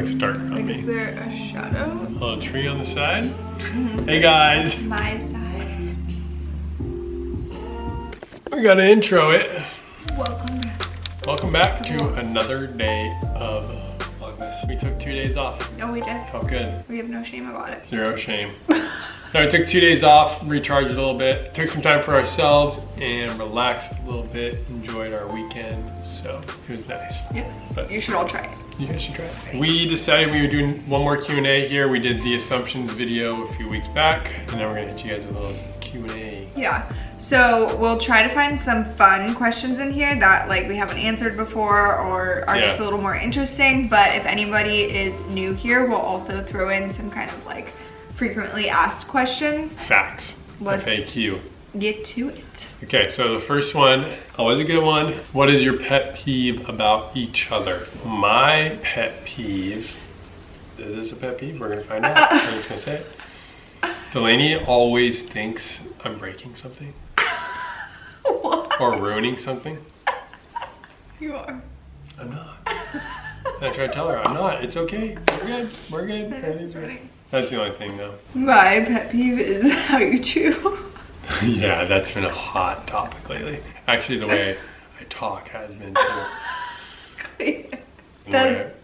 looks darker on me. Is there a shadow? A little tree on the side. Hey guys. My side. We gotta intro it. Welcome back. Welcome back to another day of Vlogmas. We took 2 days off. No, we did. Felt good. We have no shame about it. Zero shame. No, we took 2 days off, recharged a little bit, took some time for ourselves and relaxed a little bit, enjoyed our weekend, so it was nice. Yes, but you should all try it. You guys should try it. We decided we were doing one more Q&A here. We did the assumptions video a few weeks back, and then we're gonna hit you guys with a little Q&A. Yeah, so we'll try to find some fun questions in here that like we haven't answered before or are just a little more interesting, but if anybody is new here, we'll also throw in some kind of like frequently asked questions. Facts. Let's FAQ. get to it. Okay, so the first one, always a good one. What is your pet peeve about each other? My pet peeve, is this a pet peeve? We're gonna find out. I'm just gonna say it. Delaney always thinks I'm breaking something. What? Or ruining something. You are. I'm not. And I try to tell her, I'm not. It's okay. We're good. We're good. That is funny. That's the only thing though. My pet peeve is how you chew. Yeah, that's been a hot topic lately. Actually, the way I talk has been too. That's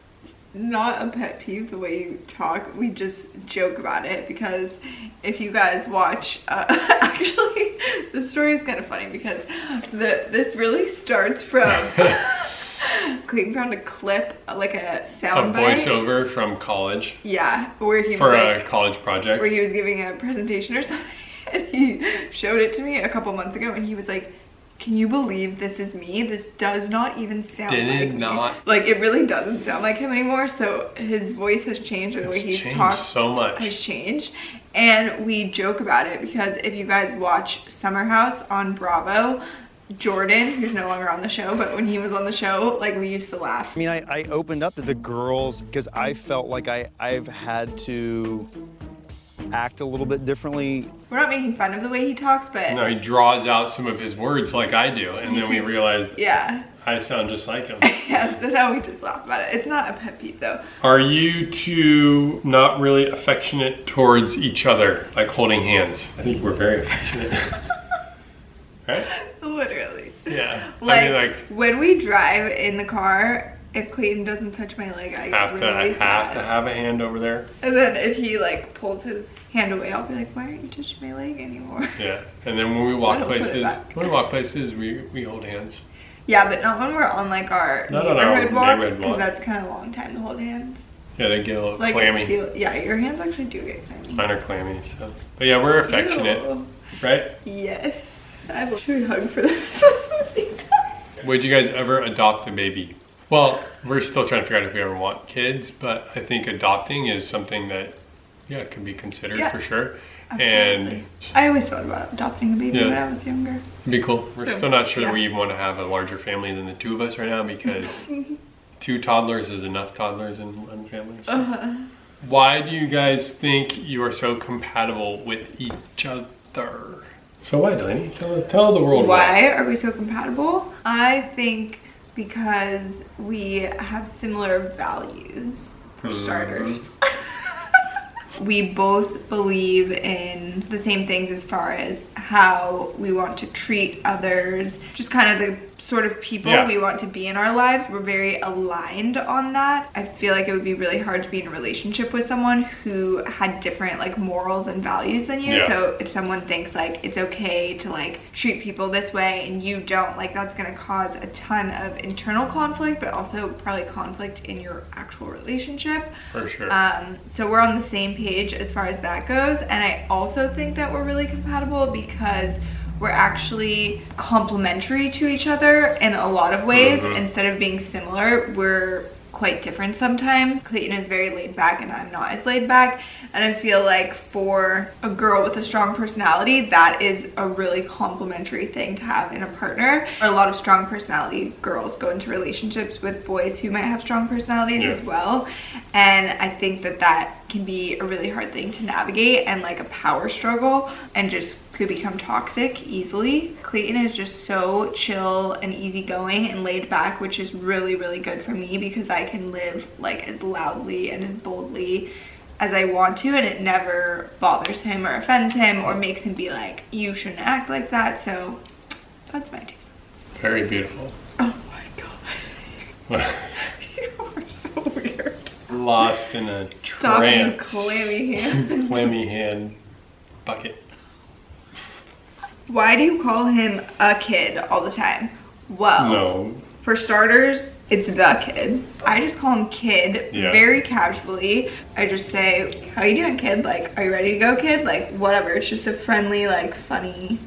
not a pet peeve, the way you talk. We just joke about it because if you guys watch, actually, the story is kind of funny because this really starts from Clayton found a clip, like a sound bite. Voiceover from college. Yeah, where he was for like, a college project. Where he was giving a presentation or something. And he showed it to me a couple months ago and he was like, can you believe this is me? This does not even sound like me. Like, it really doesn't sound like him anymore. So his voice has changed, and the way he's talked so much has changed. And we joke about it because if you guys watch Summer House on Bravo, Jordan, who's no longer on the show, but when he was on the show, like, we used to laugh. I mean, I opened up to the girls because I felt like I've had to act a little bit differently. We're not making fun of the way he talks, but no, he draws out some of his words like I do, and then we realized I sound just like him. Yeah, so now we just laugh about it. It's not a pet peeve though. Are you two not really affectionate towards each other, like holding hands? I think we're very affectionate. Right? Literally. Yeah. Like, I mean, like, when we drive in the car, if Clayton doesn't touch my leg, I get really sad. I have to have a hand over there. And then if he like pulls his hand away, I'll be like, why aren't you touching my leg anymore? Yeah. And then when we walk places, we hold hands. Yeah, but not when we're on like our neighborhood walk, because that's kind of a long time to hold hands. Yeah, they get a little like, clammy. Yeah, your hands actually do get clammy. Mine are clammy, so. But yeah, we're affectionate, right? Yes. I will should we hug for this. Would you guys ever adopt a baby? Well, we're still trying to figure out if we ever want kids, but I think adopting is something that, could be considered for sure. Absolutely. And I always thought about adopting a baby when I was younger. It'd be cool. We're still not sure that we even want to have a larger family than the two of us right now, because 2 toddlers is enough toddlers in one family. So. Why do you guys think you are so compatible with each other? So why, Delaney? Tell the world why. Are we so compatible? I think because we have similar values, for starters. We both believe in the same things as far as how we want to treat others, just kind of the sort of people we want to be in our lives. We're very aligned on that. I feel like it would be really hard to be in a relationship with someone who had different like morals and values than you. So if someone thinks like it's okay to like treat people this way and you don't, like, that's gonna cause a ton of internal conflict, but also probably conflict in your actual relationship. For sure. So we're on the same page as far as that goes. And I also think that we're really compatible because we're actually complementary to each other in a lot of ways. Instead of being similar, we're quite different sometimes. Clayton is very laid back and I'm not as laid back. And I feel like for a girl with a strong personality, that is a really complimentary thing to have in a partner. A lot of strong personality girls go into relationships with boys who might have strong personalities as well. And I think that that can be a really hard thing to navigate and like a power struggle and just could become toxic easily. Clayton is just so chill and easygoing and laid back, which is really, really good for me because I can live like as loudly and as boldly as I want to, and it never bothers him or offends him or makes him be like, you shouldn't act like that. So that's my 2 cents. Very beautiful. Oh my god. You are so weird. Lost in a Stop you trance. clammy hand. Clammy hand bucket. Why do you call him a kid all the time? Well, No. for starters, it's the kid. I just call him kid very casually. I just say, how you doing, kid? Like, are you ready to go, kid? Like, whatever. It's just a friendly, like, funny,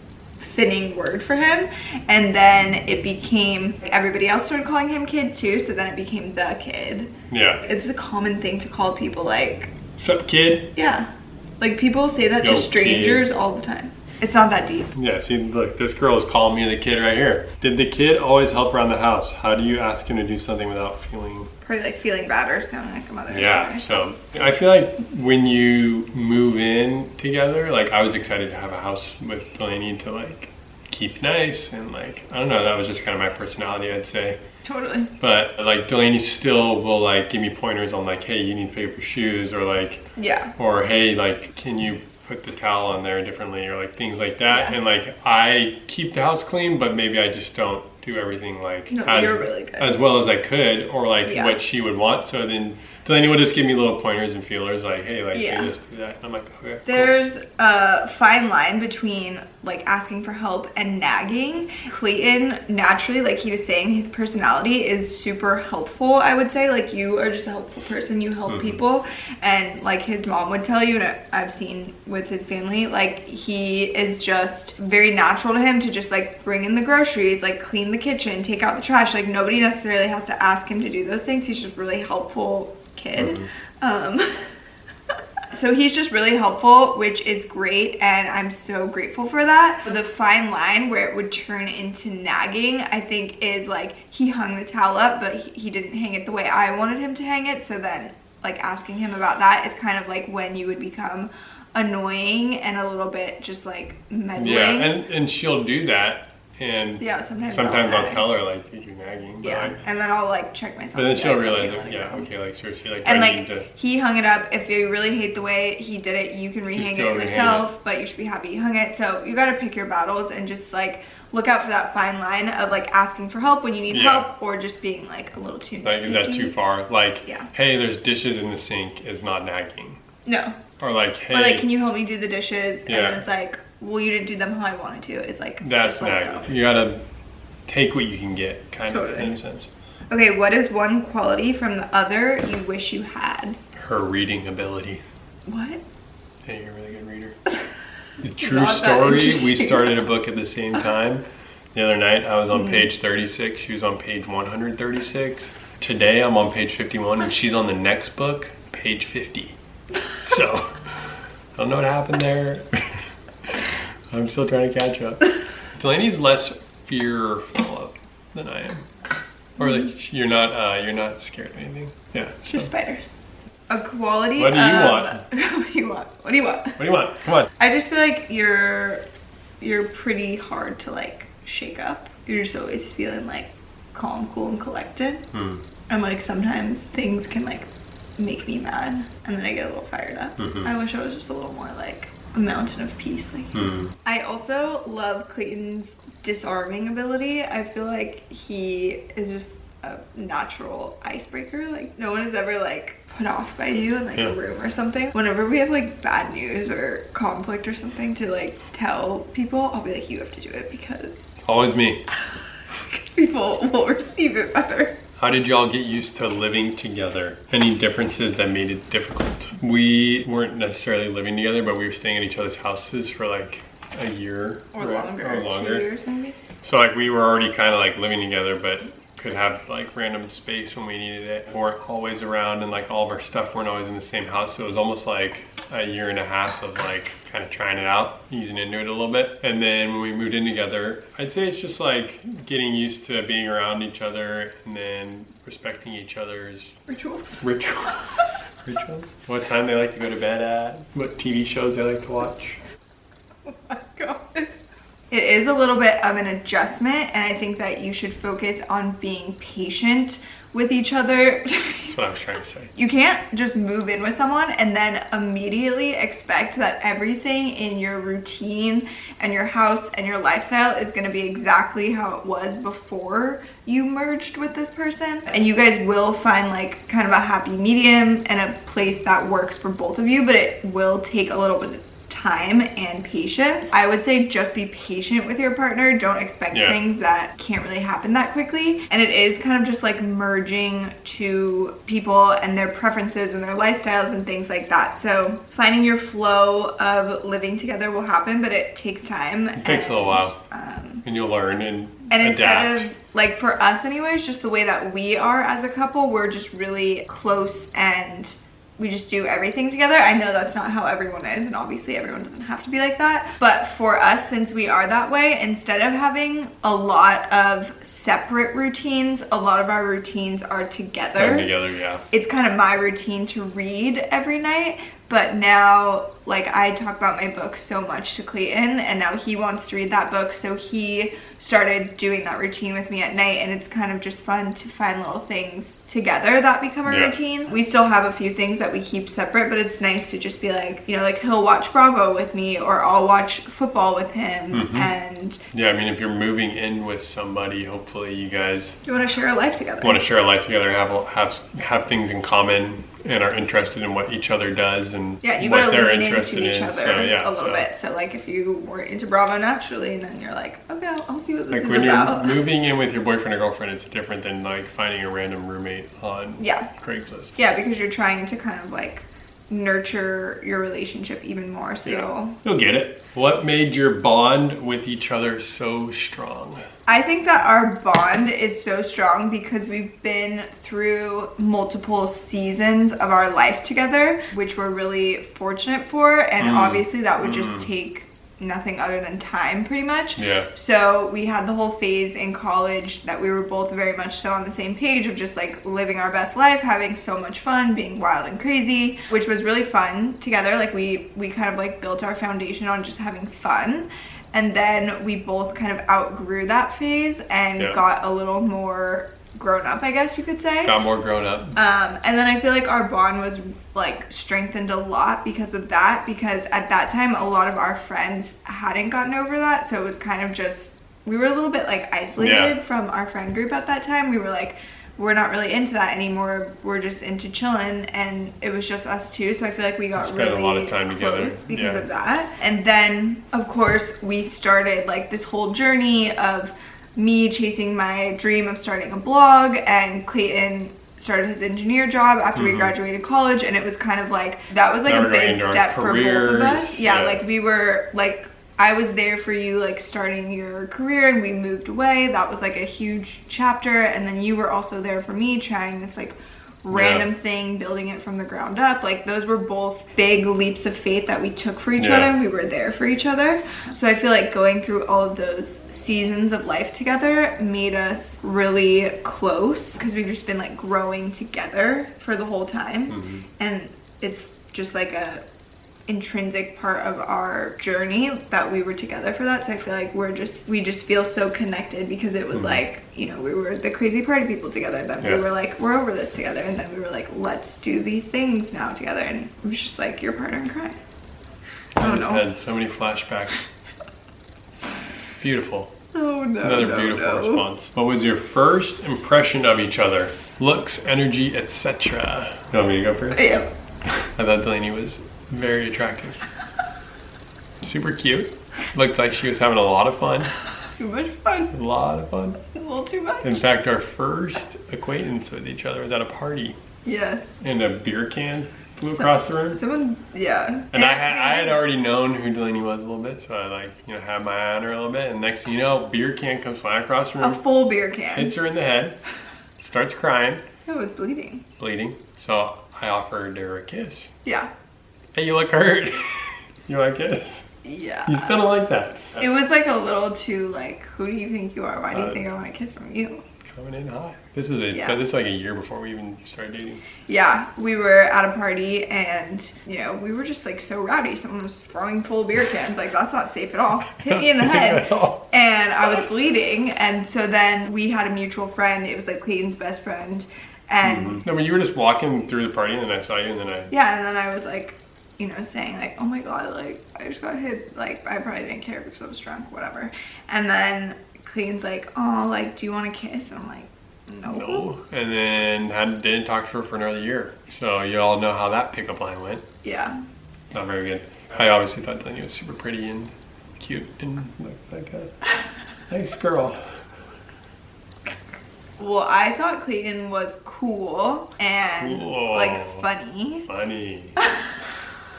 fitting word for him. And then it became, everybody else started calling him kid too, so then it became the kid. Yeah. It's a common thing to call people, like, Sup, kid? yeah. Like, people say that Yo, to strangers kid. all the time. It's not that deep. Yeah, see, look, this girl is calling me the kid right here. Did the kid always help around the house? How do you ask him to do something without feeling... Probably like feeling bad or sounding like a mother. or Yeah, something. so I feel like when you move in together, like I was excited to have a house with Delaney to like keep nice and like, I don't know, that was just kind of my personality, I'd say. Totally. But like Delaney still will like give me pointers on like, hey, you need to pick up your shoes, or like, Yeah. or hey, like, can you put the towel on there differently, or like things like that. Yeah. And like I keep the house clean, but maybe I just don't do everything like No, you're really good. as well as I could, or like Yeah. what she would want. So then Delaney would just give me little pointers and feelers like, hey, like Yeah. do this, do that. And I'm like, okay, cool. There's a fine line between like asking for help and nagging. Clayton, naturally, like he was saying, his personality is super helpful, I would say. Like, you are just a helpful person, you help people. And like his mom would tell you, and I've seen with his family, like he is just very natural to him to just like bring in the groceries, like clean the kitchen, take out the trash. Like, nobody necessarily has to ask him to do those things. He's just a really helpful kid. So he's just really helpful, which is great, and I'm so grateful for that. The fine line where it would turn into nagging, I think, is like he hung the towel up, but he didn't hang it the way I wanted him to hang it. So then like asking him about that is kind of like when you would become annoying and a little bit just like meddling. Yeah, and she'll do that. And So yeah, sometimes I'll nag. tell her like, you're nagging. But Yeah, like, and then I'll like check myself. but then and be she'll like, realize okay, that, let it yeah, go. okay, like seriously, like And I need like to... he hung it up. If you really hate the way he did it, you can rehang go it rehang yourself, but you should be happy you hung it. So you got to pick your battles and just like look out for that fine line of like asking for help when you need help, or just being like a little too Like, is that nitpicky. too far? Like, Yeah. hey, there's dishes in the sink is not nagging. No. Or like, hey, Or like, can you help me do the dishes? And Yeah. then it's like, well, you didn't do them how I wanted to. It's like, that's just let it nagging. You gotta take what you can get, kind of, Totally. in a sense. go. Okay, what is one quality from the other you wish you had? Her reading ability. What? Hey, you're a really good reader. The true Not that story, we interesting. started a book at the same time. The other night I was on page 36, she was on page 136. Today I'm on page 51 and she's on the next book, page 50. So, I don't know what happened there. I'm still trying to catch up. Delaney's less fearful than I am. Or like, you're not scared of anything. Yeah. Just spiders. A quality What do you of- want? What do you want? What do you want? What do you want? Come on. I just feel like you're pretty hard to like shake up. You're just always feeling like calm, cool, and collected. And like sometimes things can like make me mad, and then I get a little fired up. I wish I was just a little more like a mountain of peace. Like I also love Clayton's disarming ability. I feel like he is just a natural icebreaker. Like no one is ever like put off by you in like a room or something. Whenever we have like bad news or conflict or something to like tell people, I'll be like, you have to do it because Always me. people will receive it better. How did y'all get used to living together? Any differences that made it difficult? We weren't necessarily living together, but we were staying at each other's houses for like a year Or right? longer. Or longer. 2 years maybe. So like we were already kind of like living together, but could have like random space when we needed it. Weren't always around, and like all of our stuff weren't always in the same house. So it was almost like a year and a half of like kind of trying it out, easing into it a little bit. And then when we moved in together, I'd say it's just like getting used to being around each other and then respecting each other's Rituals. Rituals? What time they like to go to bed at? What TV shows they like to watch? Oh my god. It is a little bit of an adjustment, and I think that you should focus on being patient with each other. That's what I was trying to say. You can't just move in with someone and then immediately expect that everything in your routine and your house and your lifestyle is going to be exactly how it was before you merged with this person. And you guys will find like kind of a happy medium and a place that works for both of you, but it will take a little bit of time and patience. I would say just be patient with your partner. Don't expect things that can't really happen that quickly. And it is kind of just like merging to people and their preferences and their lifestyles and things like that. So finding your flow of living together will happen, but it takes time. It takes a little while. And you'll learn and adapt. Instead of, like for us anyways, just the way that we are as a couple, we're just really close and we just do everything together. I know that's not how everyone is, and obviously everyone doesn't have to be like that. But for us, since we are that way, instead of having a lot of separate routines, a lot of our routines are together. Come together, yeah. It's kind of my routine to read every night, but now, like, I talk about my book so much to Clayton, and now he wants to read that book, so he started doing that routine with me at night, and it's kind of just fun to find little things together that become a routine. We still have a few things that we keep separate, but it's nice to just be like, you know, like he'll watch Bravo with me, or I'll watch football with him. And yeah, I mean, if you're moving in with somebody, hopefully you guys want to share a life together. Have things in common and are interested in what each other does and you what gotta they're lean interested into each in. other a little bit. So like if you weren't into Bravo naturally, and then you're like, okay, I'll see what this is when about. You're moving in with your boyfriend or girlfriend, it's different than like finding a random roommate on Craigslist. Yeah, because you're trying to kind of like nurture your relationship even more, so you'll get it. What made your bond with each other so strong? I think that our bond is so strong because we've been through multiple seasons of our life together, which we're really fortunate for, and obviously that would just take nothing other than time pretty much. So we had the whole phase in college that we were both very much so on the same page of just like living our best life, having so much fun, being wild and crazy, which was really fun together. Like we kind of like built our foundation on just having fun. And then we both kind of outgrew that phase and got a little more grown up, I guess you could say. Got more grown up. And then I feel like our bond was like strengthened a lot because of that, because at that time a lot of our friends hadn't gotten over that, so it was kind of just, we were a little bit like isolated from our friend group at that time. We were like, we're not really into that anymore, we're just into chilling, and it was just us two, so I feel like we got really a lot of time together because of that. And then of course we started like this whole journey of me chasing my dream of starting a blog, and Clayton started his engineer job after we graduated college, and it was kind of like, that was like a big step for both of us. Like we were like, I was there for you like starting your career, and we moved away. That was like a huge chapter. And then you were also there for me trying this like random thing, building it from the ground up. Like those were both big leaps of faith that we took for each other. We were there for each other. So I feel like going through all of those seasons of life together made us really close, because we've just been like growing together for the whole time. And it's just like a intrinsic part of our journey that we were together for that. So I feel like we just feel so connected, because it was like, you know, we were the crazy party people together, then we were like, we're over this together, and then we were like, let's do these things now together, and it was just like your partner in crime. I just had so many flashbacks. Beautiful. Oh no. Another beautiful response. What was your first impression of each other? Looks, energy, etc. You want me to go first? Yeah. I thought Delaney was very attractive. Super cute. Looked like she was having a lot of fun. Too much fun. A lot of fun. A little too much. In fact, our first acquaintance with each other was at a party. Yes. And a beer can flew across the room. Someone, And I had already known who Delaney was a little bit, so I like, you know, had my eye on her a little bit, and next thing you know, beer can comes flying across the room. A full beer can. Hits her in the head. Starts crying. It was bleeding. So I offered her a kiss. Yeah. Hey, you look hurt. You want a kiss? Yeah. You still don't like that? It was like a little too like, who do you think you are? Why do you think I want a kiss from you? coming in hot. This was this is like a year before we even started dating. Yeah, we were at a party and, you know, we were just like so rowdy. Someone was throwing full beer cans. Like, that's not safe at all. Hit me in the head. And I was bleeding. And so then we had a mutual friend. It was like Clayton's best friend. And no, but you were just walking through the party and then I saw you and then yeah, and then I was like, you know, saying like, oh my God, like I just got hit. Like, I probably didn't care because I was drunk, whatever. And then Clayton's like, oh, like, do you want to kiss? And I'm like, no. And then didn't talk to her for another year. So you all know how that pickup line went. Yeah. Not very good. I obviously thought Delaney was super pretty and cute and like a nice girl. Well, I thought Clayton was cool and like funny. Funny.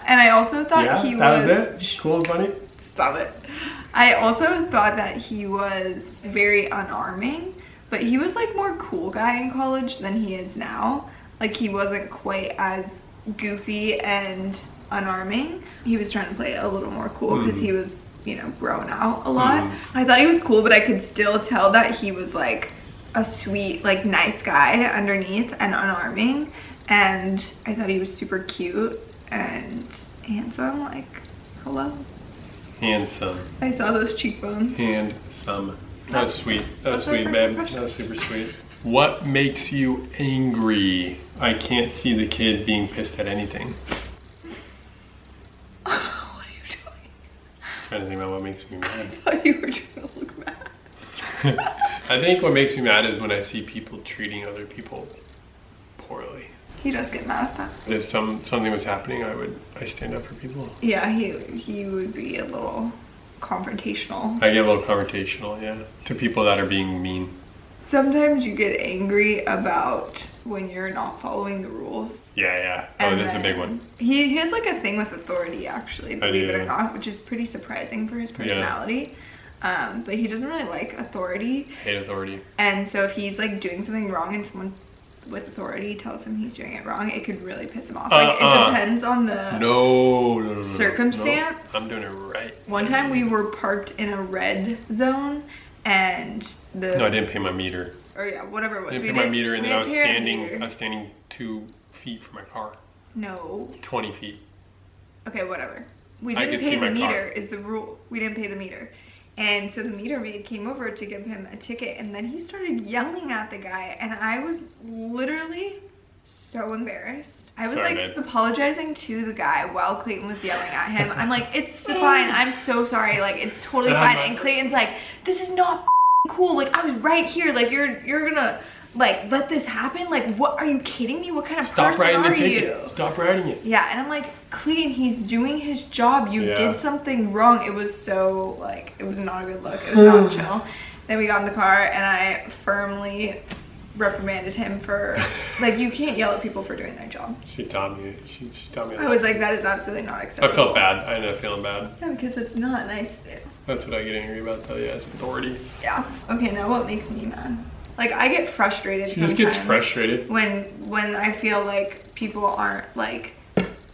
And I also thought he was... that was it? Cool and funny? Stop it. I also thought that he was very unarming, but he was like more cool guy in college than he is now. Like, he wasn't quite as goofy and unarming. He was trying to play it a little more cool because he was, you know, grown out a lot. I thought he was cool, but I could still tell that he was like a sweet, like nice guy underneath and unarming. And I thought he was super cute and handsome. Like, hello. Handsome. I saw those cheekbones. Handsome. That was sweet. That was sweet, babe. That was super sweet. What makes you angry? I can't see the kid being pissed at anything. What are you doing? I'm trying to think about what makes me mad. I thought you were trying to look mad. I think what makes me mad is when I see people treating other people poorly. He does get mad at that. If something was happening, I stand up for people. Yeah, he would be a little confrontational. I get a little confrontational, yeah, to people that are being mean. Sometimes you get angry about when you're not following the rules. Yeah. Oh, that's a big one. He has like a thing with authority, actually, believe it or not, which is pretty surprising for his personality. Yeah. But he doesn't really like authority. Hate authority. And so if he's like doing something wrong and someone with authority tells him he's doing it wrong, it could really piss him off. Like, it depends on the circumstance. No, I'm doing it right. One time we were parked in a red zone and No, I didn't pay my meter. Or yeah, whatever it was. I didn't pay my meter and then I was standing 2 feet from my car. No. 20 feet. Okay, whatever. We didn't pay the meter is the rule. We didn't pay the meter. And so the meter maid came over to give him a ticket and then he started yelling at the guy and I was literally so embarrassed. I was apologizing to the guy while Clayton was yelling at him. I'm like, it's fine, I'm so sorry, like it's totally fine. And Clayton's like, this is not cool, like I was right here, like you're gonna like let this happen? Like, what, are you kidding me? What kind of person are you? Stop writing it. Yeah, and I'm like, Clayton, he's doing his job. You did something wrong. It was so, like, it was not a good look. It was not chill. Then we got in the car and I firmly reprimanded him for, like, you can't yell at people for doing their job. She taught me. She taught me. I was like, that is absolutely not acceptable. I felt bad. I ended up feeling bad. Yeah, because it's not nice to do. That's what I get angry about though, yeah, it's authority. Yeah. Okay, now what makes me mad? Like, I get frustrated sometimes. She just gets frustrated. When I feel like people aren't, like,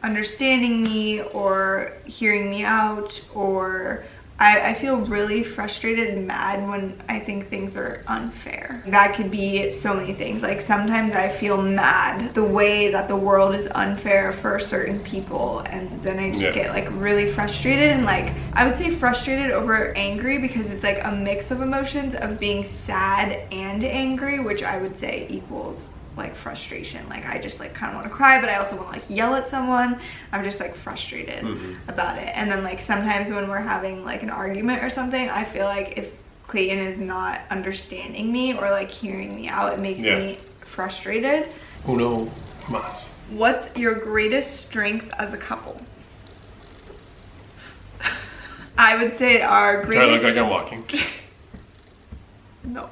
understanding me or hearing me out, or I feel really frustrated and mad when I think things are unfair. That could be so many things. Like, sometimes I feel mad the way that the world is unfair for certain people, and then I just get like really frustrated, and like I would say frustrated over angry because it's like a mix of emotions of being sad and angry, which I would say equals like frustration. Like, I just like kind of want to cry, but I also want to like yell at someone. I'm just like frustrated about it. And then like sometimes when we're having like an argument or something, I feel like if Clayton is not understanding me or like hearing me out, it makes me frustrated. Uno más. What's your greatest strength as a couple? I would say our greatest... I look like I'm walking. No.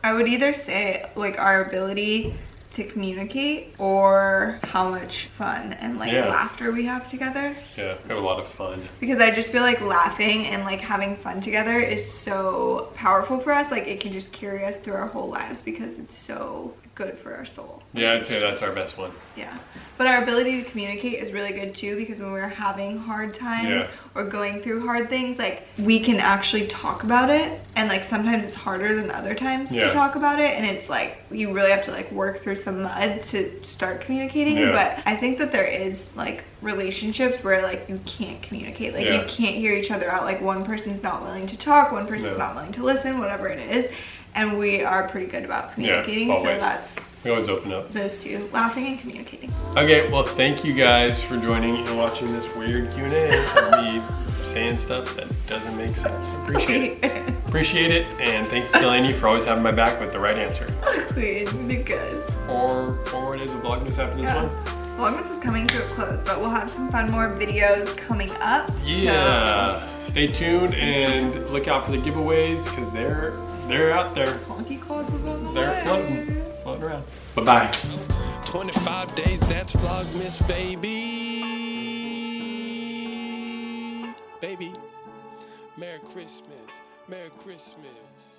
I would either say like our ability to communicate or how much fun and like laughter we have together. Yeah, we have a lot of fun. Because I just feel like laughing and like having fun together is so powerful for us. Like, it can just carry us through our whole lives because it's so good for our soul. Yeah, I'd say that's our best one. Yeah, but our ability to communicate is really good too, because when we're having hard times or going through hard things, like we can actually talk about it, and like sometimes it's harder than other times to talk about it, and it's like you really have to like work through some mud to start communicating. But I think that there is like relationships where like you can't communicate, like you can't hear each other out, like one person's not willing to talk, one person's not willing to listen, whatever it is, and we are pretty good about communicating. So that's, we always open up. Those two, laughing and communicating. Okay, well, thank you guys for joining and watching this weird Q&A of me saying stuff that doesn't make sense. Appreciate it. Appreciate it, and thanks to Delaney for always having my back with the right answer. Please, be good. Or forward as a Vlogmas after this one. Vlogmas is coming to a close, but we'll have some fun more videos coming up. Yeah, so stay tuned and look out for the giveaways, because they're out there. They're floating around. Bye-bye. 25 days, that's Vlogmas, baby. Baby, Merry Christmas, Merry Christmas.